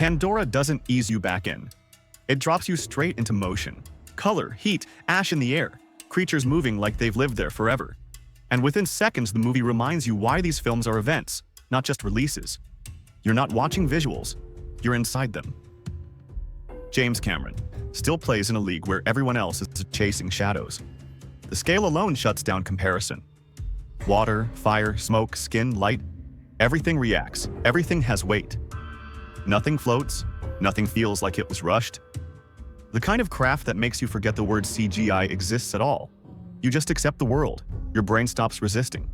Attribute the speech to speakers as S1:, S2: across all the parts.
S1: Pandora doesn't ease you back in. It drops you straight into motion. Color, heat, ash in the air, creatures moving like they've lived there forever. And within seconds, the movie reminds you why these films are events, not just releases. You're not watching visuals, you're inside them. James Cameron still plays in a league where everyone else is chasing shadows. The scale alone shuts down comparison. Water, fire, smoke, skin, light, everything reacts, everything has weight. Nothing floats, nothing feels like it was rushed. The kind of craft that makes you forget the word CGI exists at all. You just accept the world, your brain stops resisting.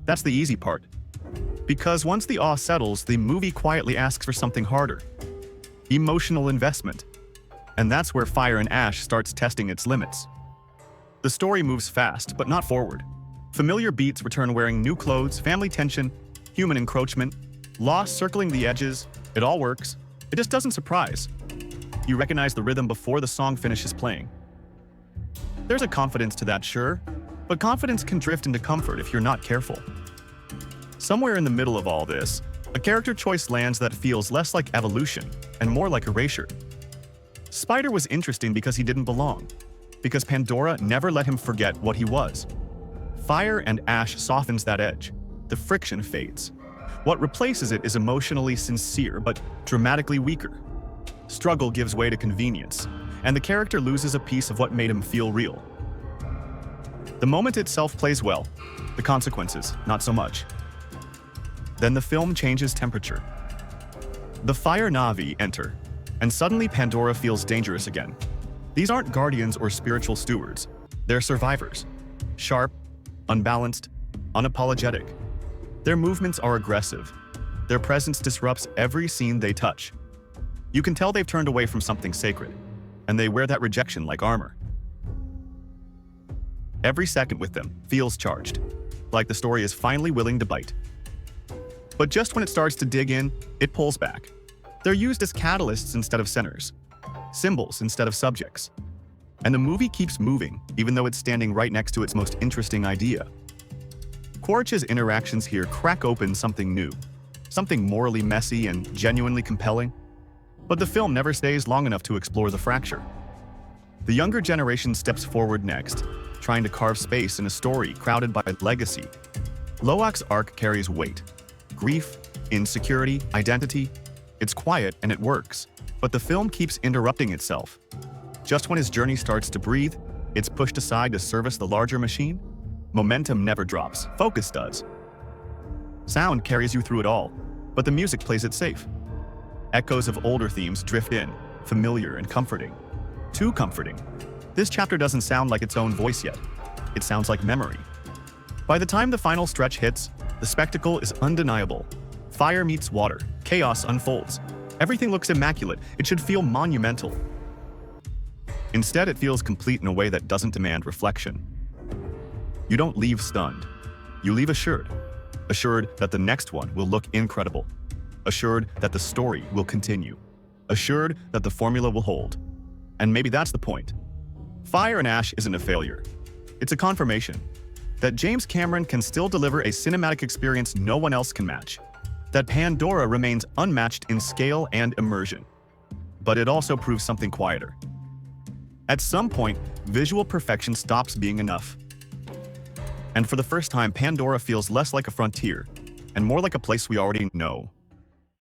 S1: That's the easy part. Because once the awe settles, the movie quietly asks for something harder. Emotional investment. And that's where Fire and Ash starts testing its limits. The story moves fast, but not forward. Familiar beats return wearing new clothes, family tension, human encroachment, loss circling the edges. It all works. It just doesn't surprise. You recognize the rhythm before the song finishes playing. There's a confidence to that, sure, but confidence can drift into comfort if you're not careful. Somewhere in the middle of all this, a character choice lands that feels less like evolution and more like erasure. Spider was interesting because he didn't belong, because Pandora never let him forget what he was. Fire and Ash softens that edge. The friction fades. What replaces it is emotionally sincere but dramatically weaker. Struggle gives way to convenience, and the character loses a piece of what made him feel real. The moment itself plays well, the consequences, not so much. Then the film changes temperature. The Fire Na'vi enter, and suddenly Pandora feels dangerous again. These aren't guardians or spiritual stewards. They're survivors. Sharp, unbalanced, unapologetic. Their movements are aggressive. Their presence disrupts every scene they touch. You can tell they've turned away from something sacred, and they wear that rejection like armor. Every second with them feels charged, like the story is finally willing to bite. But just when it starts to dig in, it pulls back. They're used as catalysts instead of centers, symbols instead of subjects. And the movie keeps moving, even though it's standing right next to its most interesting idea. Quaritch's interactions here crack open something new, something morally messy and genuinely compelling. But the film never stays long enough to explore the fracture. The younger generation steps forward next, trying to carve space in a story crowded by legacy. Loak's arc carries weight. Grief, insecurity, identity. It's quiet and it works, but the film keeps interrupting itself. Just when his journey starts to breathe, it's pushed aside to service the larger machine. Momentum never drops, focus does. Sound carries you through it all, but the music plays it safe. Echoes of older themes drift in, familiar and comforting. Too comforting. This chapter doesn't sound like its own voice yet. It sounds like memory. By the time the final stretch hits, the spectacle is undeniable. Fire meets water, chaos unfolds. Everything looks immaculate, it should feel monumental. Instead, it feels complete in a way that doesn't demand reflection. You don't leave stunned. You leave assured. Assured that the next one will look incredible. Assured that the story will continue. Assured that the formula will hold. And maybe that's the point. Fire and Ash isn't a failure. It's a confirmation that James Cameron can still deliver a cinematic experience no one else can match. That Pandora remains unmatched in scale and immersion. But it also proves something quieter. At some point, visual perfection stops being enough. And for the first time, Pandora feels less like a frontier and more like a place we already know.